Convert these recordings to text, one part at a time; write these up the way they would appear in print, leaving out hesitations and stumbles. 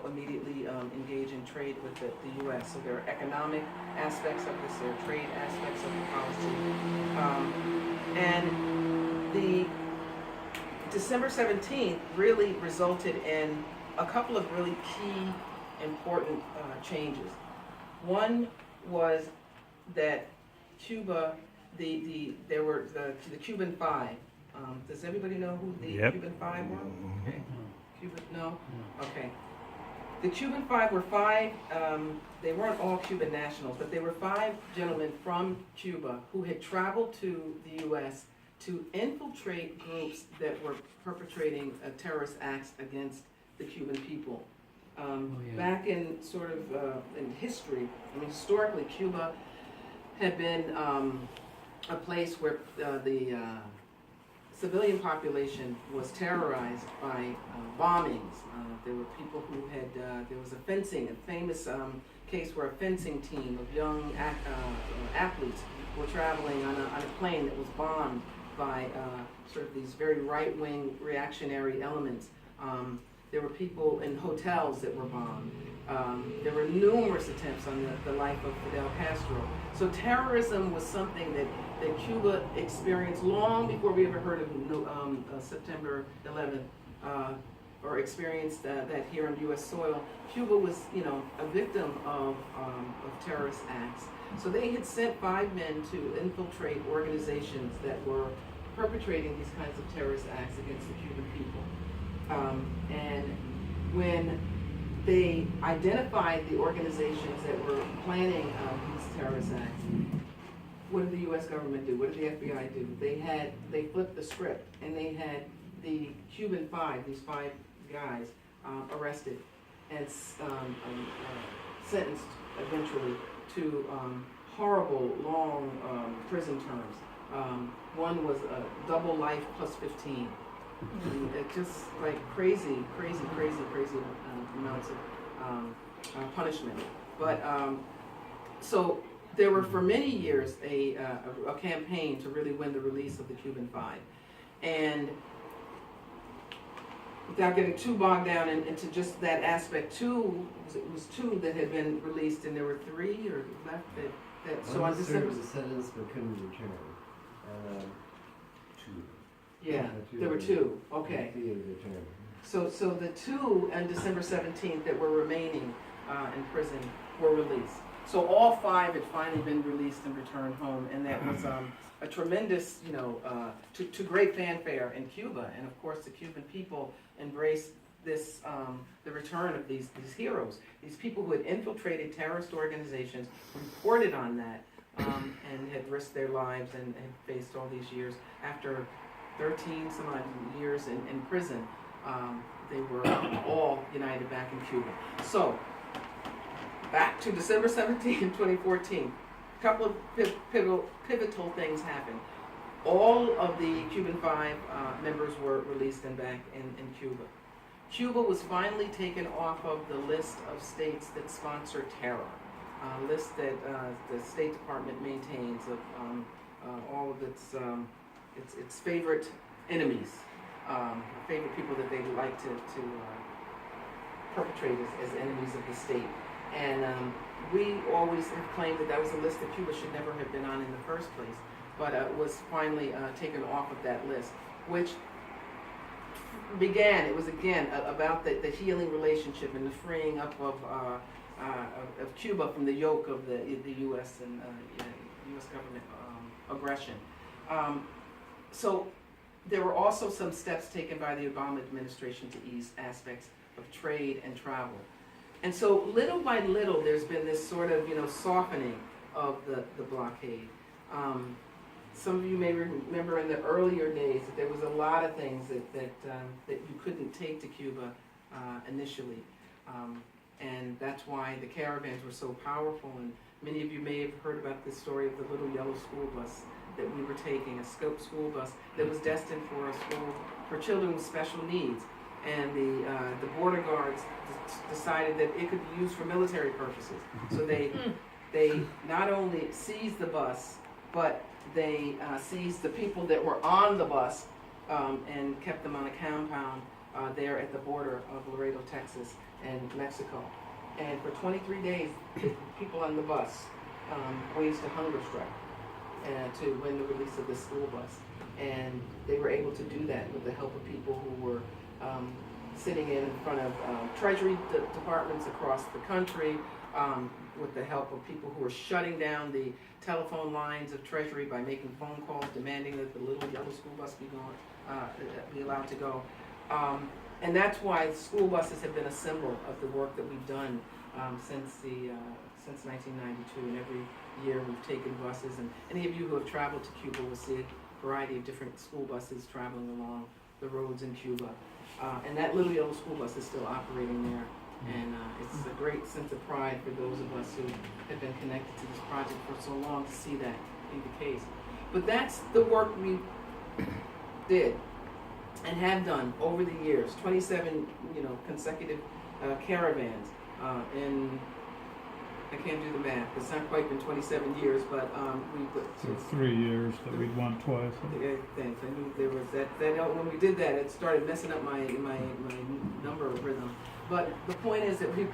immediately engage in trade with the U.S. So there are economic aspects of this, there are trade aspects of the policy. And the December 17th really resulted in a couple of really key important changes. One was that Cuba, there were the Cuban Five. Does everybody know who the Cuban Five were? Okay. Cuban, no? Okay. The Cuban Five were five, they weren't all Cuban nationals, but they were five gentlemen from Cuba who had traveled to the U.S. to infiltrate groups that were perpetrating terrorist acts against the Cuban people. Back in sort of in history, historically Cuba had been a place where the civilian population was terrorized by bombings. There were people who had, there was a famous case where a fencing team of young athletes were traveling on a plane that was bombed by sort of these very right-wing reactionary elements. There were people in hotels that were bombed. There were numerous attempts on the life of Fidel Castro. So terrorism was something that Cuba experienced long before we ever heard of September 11th, or experienced that here on U.S. soil. Cuba was, a victim of terrorist acts. So they had sent 5 men to infiltrate organizations that were perpetrating these kinds of terrorist acts against the Cuban people. And when they identified the organizations that were planning these terrorist acts, what did the U.S. government do? What did the FBI do? They flipped the script, and they had the Cuban Five, these 5 guys, arrested and sentenced eventually to horrible, long prison terms. One was a double life plus 15. It just like crazy amounts of punishment. But so there were for many years a campaign to really win the release of the Cuban Five. And without getting too bogged down into just that aspect, it was 2 that had been released, and there were 3 or left that so on December. Was a sentence but couldn't return. 2. Yeah, there were 2. Okay. So the 2 on December 17th that were remaining in prison were released. So all 5 had finally been released and returned home, and that was a tremendous, to great fanfare in Cuba. And of course, the Cuban people embraced this, the return of these heroes, these people who had infiltrated terrorist organizations, reported on that, and had risked their lives and faced all these years. After 13 some odd years in prison, they were all united back in Cuba. So, back to December 17, 2014, a couple of pivotal things happened. All of the Cuban Five members were released and back in Cuba. Cuba was finally taken off of the list of states that sponsor terror, a list that the State Department maintains of all of its favorite enemies, favorite people that they like to perpetrate as enemies of the state. And we always have claimed that was a list that Cuba should never have been on in the first place, but was finally taken off of that list, which it was again about the healing relationship and the freeing up of Cuba from the yoke of the U.S. and U.S. government aggression. So there were also some steps taken by the Obama administration to ease aspects of trade and travel. And so little by little, there's been this sort of, softening of the blockade. Some of you may remember in the earlier days that there was a lot of things that you couldn't take to Cuba initially. And that's why the caravans were so powerful. And many of you may have heard about this story of the little yellow school bus that we were taking, a scope school bus that was destined for a school for children with special needs. And the border guards decided that it could be used for military purposes. So they not only seized the bus, but they seized the people that were on the bus and kept them on a compound there at the border of Laredo, Texas and Mexico. And for 23 days, the people on the bus waged a hunger strike to win the release of the school bus. And they were able to do that with the help of people who were sitting in front of treasury departments across the country, with the help of people who were shutting down the telephone lines of Treasury by making phone calls demanding that the little yellow school bus be allowed to go. And that's why school buses have been a symbol of the work that we've done since 1992. And every year we've taken buses, and any of you who have traveled to Cuba will see a variety of different school buses traveling along the roads in Cuba. And that little yellow school bus is still operating there. And it's a great sense of pride for those of us who have been connected to this project for so long to see that be the case. But that's the work we did and have done over the years. 27, consecutive caravans. And I can't do the math. It's not quite been 27 years, but we put So 3 years that we'd won twice. Thanks. I knew there was that. When we did that, it started messing up my number rhythm. But the point is that we've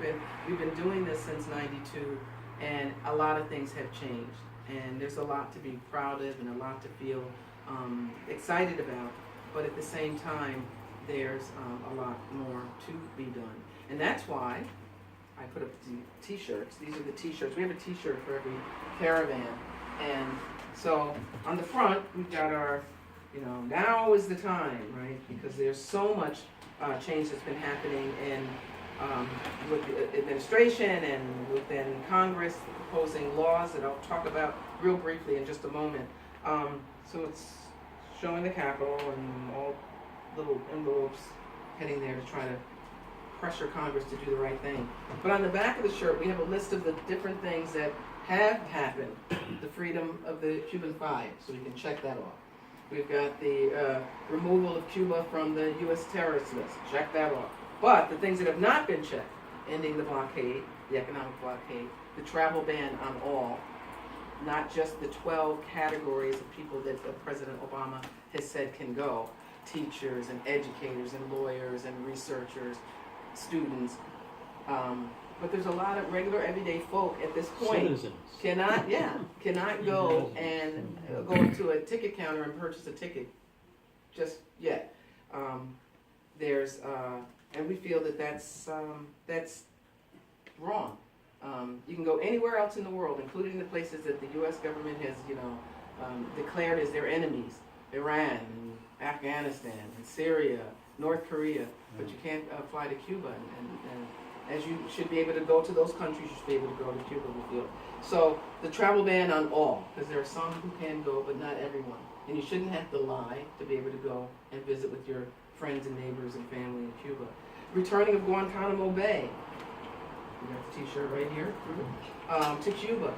been doing this since '92, and a lot of things have changed. And there's a lot to be proud of and a lot to feel excited about. But at the same time, there's a lot more to be done. And that's why I put up the t-shirts. These are the t-shirts. We have a t-shirt for every caravan. And so on the front, we've got our, now is the time, right? Because there's so much change that's been happening with the administration and within Congress proposing laws that I'll talk about real briefly in just a moment. So it's showing the Capitol and all little envelopes heading there to try to pressure Congress to do the right thing. But on the back of the shirt, we have a list of the different things that have happened. The freedom of the Cuban Five, so you can check that off. We've got the removal of Cuba from the U.S. terrorist list. Check that off. But the things that have not been checked, ending the blockade, the economic blockade, the travel ban on all, not just the 12 categories of people that President Obama has said can go, teachers and educators and lawyers and researchers, students, but there's a lot of regular everyday folk at this point Citizens. cannot go and go to a ticket counter and purchase a ticket just yet. And we feel that that's wrong. You can go anywhere else in the world, including the places that the U.S. government has, declared as their enemies: Iran, and Afghanistan, and Syria, North Korea. But you can't fly to Cuba, and as you should be able to go to those countries, you should be able to go to Cuba, we feel. So the travel ban on all, because there are some who can go, but not everyone. And you shouldn't have to lie to be able to go and visit with your friends and neighbors and family in Cuba. Returning of Guantanamo Bay. We got the t-shirt right here. To Cuba.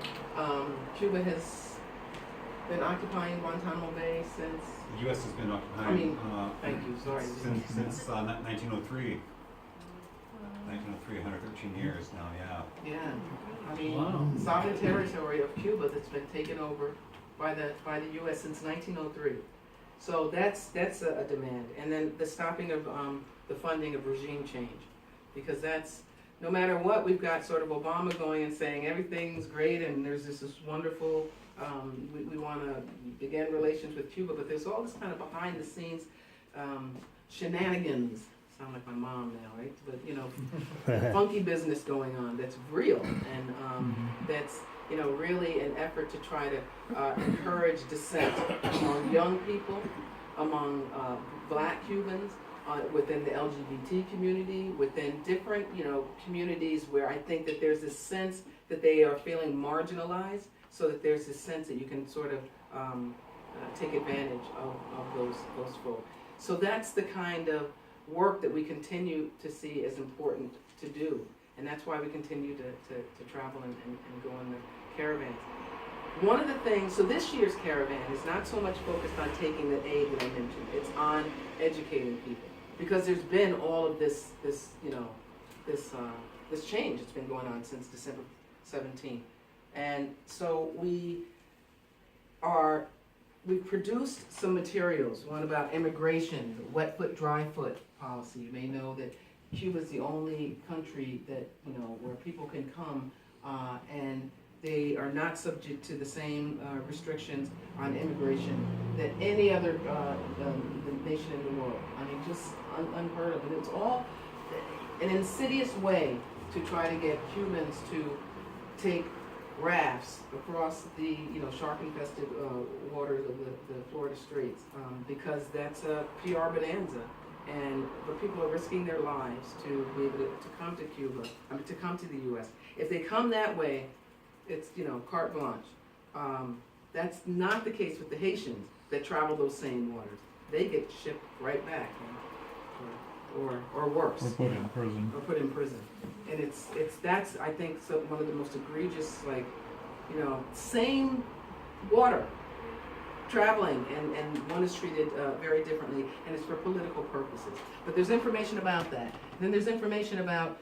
Cuba has been occupying Guantanamo Bay since... The U.S. has been occupying thank you, sorry. since 1903. 1903, 113 years now, yeah. Yeah, I mean, Wow. sovereign territory of Cuba that's been taken over by the U.S. since 1903. So that's a demand. And then the stopping of the funding of regime change, because that's, no matter what, we've got sort of Obama going and saying everything's great and there's this wonderful, we want to begin relations with Cuba, but there's all this kind of behind the scenes shenanigans. Sound like my mom now, right? But funky business going on that's real, and that's really an effort to try to encourage dissent among young people, among Black Cubans, within the LGBT community, within different communities where I think that there's this sense that they are feeling marginalized, so that there's this sense that you can sort of take advantage of those folk. So that's the kind of work that we continue to see as important to do. And that's why we continue to travel and go on the caravans. One of the things, so this year's caravan is not so much focused on taking the aid that I mentioned, it's on educating people. Because there's been all of this change that's been going on since December 17th. And so we've produced some materials, one about immigration, wet foot, dry foot, policy. You may know that Cuba is the only country that, where people can come and they are not subject to the same restrictions on immigration that any other nation in the world. I mean, just unheard of. And it's all an insidious way to try to get Cubans to take rafts across the shark-infested waters of the Florida Straits because that's a PR bonanza. But people are risking their lives to be able to come to Cuba, to come to the U.S. If they come that way, it's carte blanche. That's not the case with the Haitians that travel those same waters. They get shipped right back, or worse. Or put in prison. Or put in prison. And that's I think one of the most egregious, same water traveling, and one is treated very differently, and it's for political purposes. But there's information about that. Then there's information about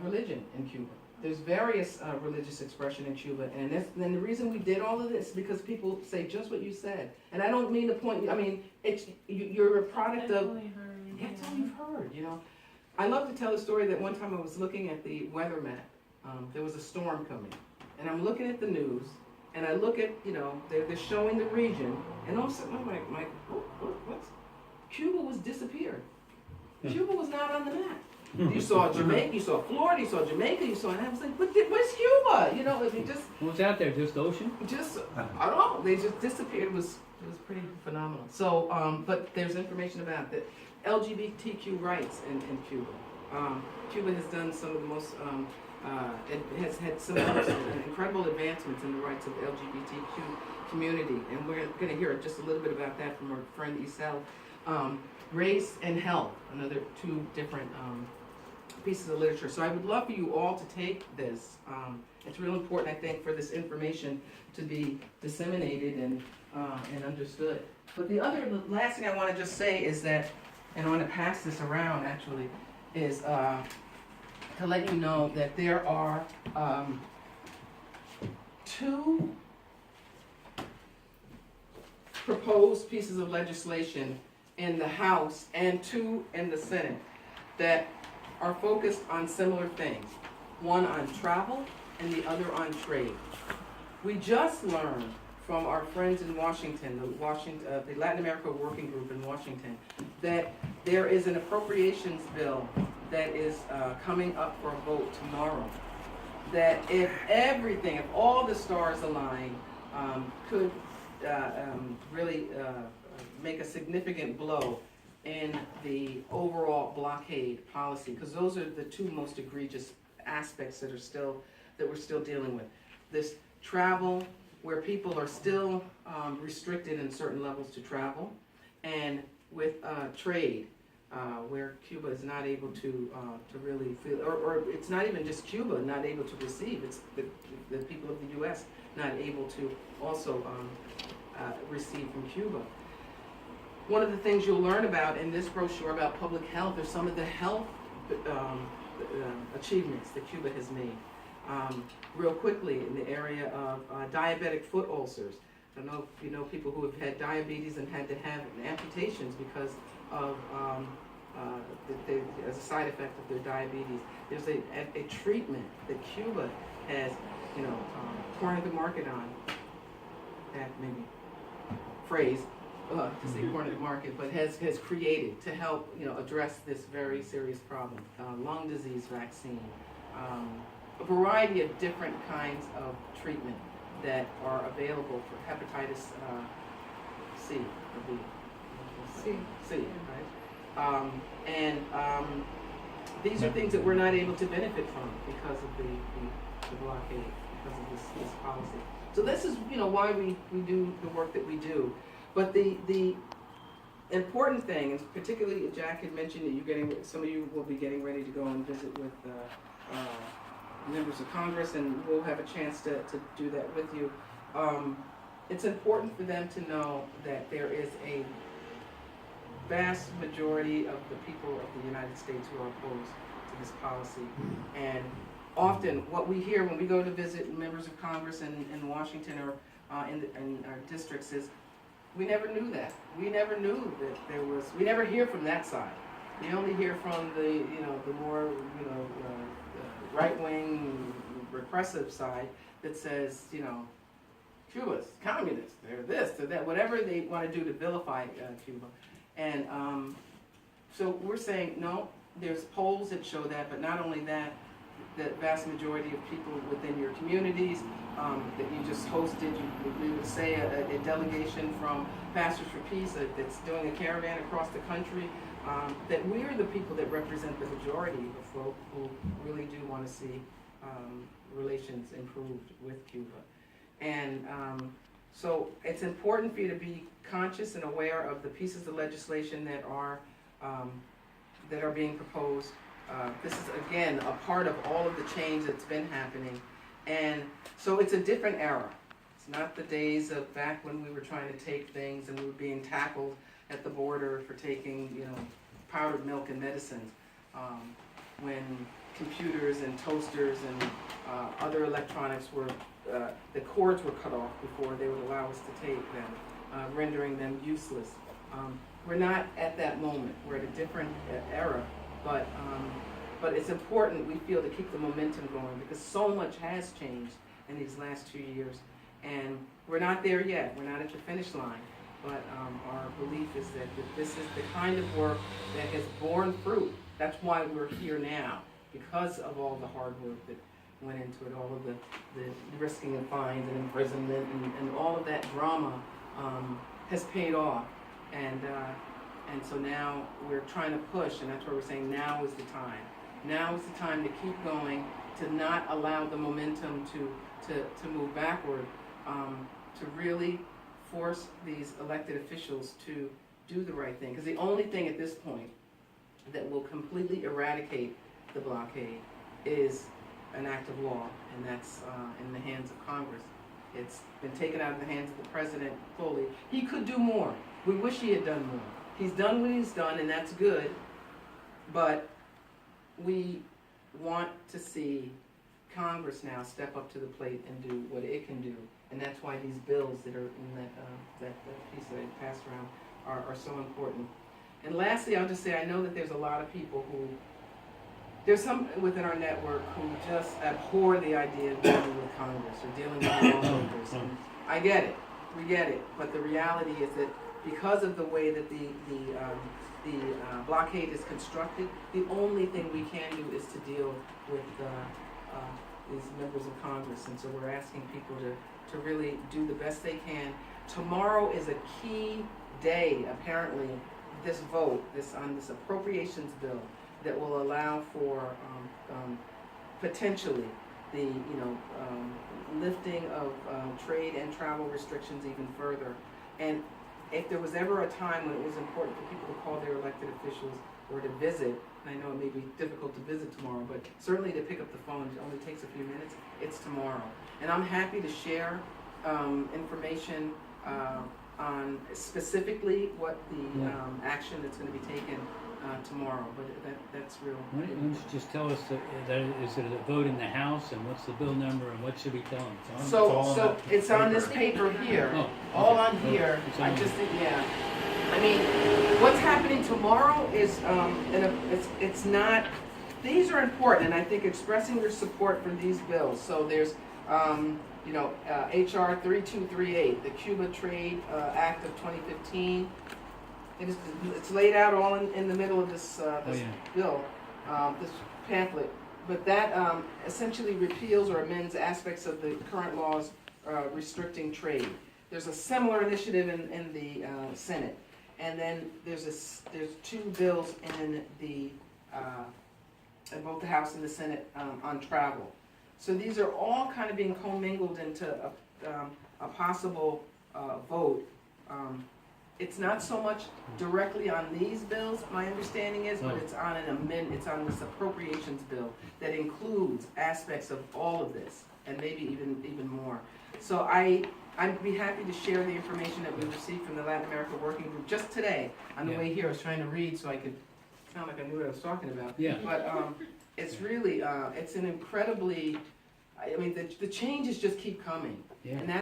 religion in Cuba. There's various religious expression in Cuba, and then the reason we did all of this is because people say just what you said. And I don't mean to point. I mean, you're a product of. That's all you've heard. I love to tell a story that one time I was looking at the weather map. There was a storm coming, and I'm looking at the news, and I look at they're showing the region, and all of a sudden I'm like, what's? Cuba was disappeared. Cuba was not on the map. You saw Jamaica, you saw Florida, you saw Jamaica, and I was like, where's Cuba? Just. What's out there? Just ocean? I don't know. They just disappeared. It was pretty phenomenal. So, but there's information about that. LGBTQ rights in Cuba. Cuba has done some of the most, it has had some of the most incredible advancements in the rights of the LGBTQ community, and we're going to hear just a little bit about that from our friend Isel. Race and health, another two different pieces of literature. So I would love for you all to take this. It's real important, I think, for this information to be disseminated and understood. But the last thing I want to just say is that, and I want to pass this around actually, is to let you know that there are two proposed pieces of legislation in the House and two in the Senate that are focused on similar things. One on travel and the other on trade. We just learned from our friends in Washington, the Latin America Working Group in Washington, that there is an appropriations bill that is coming up for a vote tomorrow. That if all the stars align, could really make a significant blow in the overall blockade policy, because those are the two most egregious aspects that we're still dealing with. This travel, where people are still restricted in certain levels to travel, and with trade, where Cuba is not able to really feel, or it's not even just Cuba not able to receive, it's the people of the U.S. not able to also receive from Cuba. One of the things you'll learn about in this brochure about public health are some of the health achievements that Cuba has made. Real quickly, in the area of diabetic foot ulcers. I don't know if you know people who have had diabetes and had to have amputations because of as a side effect of their diabetes. There's a treatment that Cuba has, cornered the market on. That maybe phrase. To say corner the market, but has created to help address this very serious problem. Lung disease vaccine, a variety of different kinds of treatment that are available for hepatitis C, or B. C, right? These are things that we're not able to benefit from because of the blockade, because of this policy. So this is why we do the work that we do. But the important thing, and particularly Jack had mentioned that some of you will be getting ready to go and visit with members of Congress, and we'll have a chance to do that with you. It's important for them to know that there is a vast majority of the people of the United States who are opposed to this policy. And often what we hear when we go to visit members of Congress in Washington or in our districts is, We never knew that. We never knew that there was, we never hear from that side. We only hear from the, you know, the more, you know, the right-wing repressive side that says, you know, Cuba's communist, they're this, they're that, whatever they want to do to vilify Cuba. And so we're saying, no, there's polls that show that, but not only that, the vast majority of people within your communities that you just hosted, we would say a delegation from Pastors for Peace that's doing a caravan across the country, that we are the people that represent the majority of folk who really do want to see relations improved with Cuba. And so it's important for you to be conscious and aware of the pieces of legislation that are being proposed. This is, again, a part of all of the change that's been happening. And so it's a different era. It's not the days of back when we were trying to take things and we were being tackled at the border for taking, you know, powdered milk and medicines. When computers and toasters and other electronics were, the cords were cut off before they would allow us to take them, rendering them useless. We're not at that moment. We're at a different era, but it's important, we feel, to keep the momentum going because so much has changed in these last 2 years. And we're not there yet. We're not at the finish line. But our belief is that this is the kind of work that has borne fruit. That's why we're here now, because of all the hard work that went into it, all of the risking of fines and imprisonment and all of that drama has paid off. And so now we're trying to push, and that's where we're saying now is the time. Now is the time to keep going, to not allow the momentum to move backward, to really force these elected officials to do the right thing. Because the only thing at this point that will completely eradicate the blockade is an act of law, and that's in the hands of Congress. It's been taken out of the hands of the president fully. He could do more. We wish he had done more. He's done what he's done, and that's good, but we want to see Congress now step up to the plate and do what it can do, and that's why these bills that are in that piece that I passed around are so important. And lastly, I'll just say I know that there's a lot of people who, there's some within our network who just abhor the idea of dealing with Congress or dealing with lawmakers. And I get it, we get it, but the reality is that because of the way that the blockade is constructed, the only thing we can do is to deal with these members of Congress. And so we're asking people to really do the best they can. Tomorrow is a key day, apparently, this vote, on this appropriations bill that will allow for potentially the lifting of trade and travel restrictions even further. And if there was ever a time when it was important for people to call their elected officials or to visit, and I know it may be difficult to visit tomorrow, but certainly to pick up the phone, it only takes a few minutes, it's tomorrow. And I'm happy to share information on specifically what the action that's going to be taken tomorrow, but that's real. Why don't you just tell us that is it a vote in the House, and what's the bill number, and what should we tell them? So it's on this paper here, all on here. I just think, I mean, what's happening tomorrow is, it's not, these are important, and I think expressing your support for these bills. So there's, HR 3238, the Cuba Trade Act of 2015. It's laid out all in the middle of this bill, this pamphlet. But that essentially repeals or amends aspects of the current laws restricting trade. There's a similar initiative in the Senate, and then there's two bills in both the House and the Senate on travel. So these are all kind of being commingled into a possible vote. It's not so much directly on these bills, my understanding is, but it's on it's on this appropriations bill that includes aspects of all of this, and maybe even more. So I'd be happy to share the information that we received from the Latin America Working Group just today. On the way here, I was trying to read so I could sound like I knew what I was talking about. Yeah. But it's really, it's an incredibly, I mean, the changes just keep coming. Yeah. And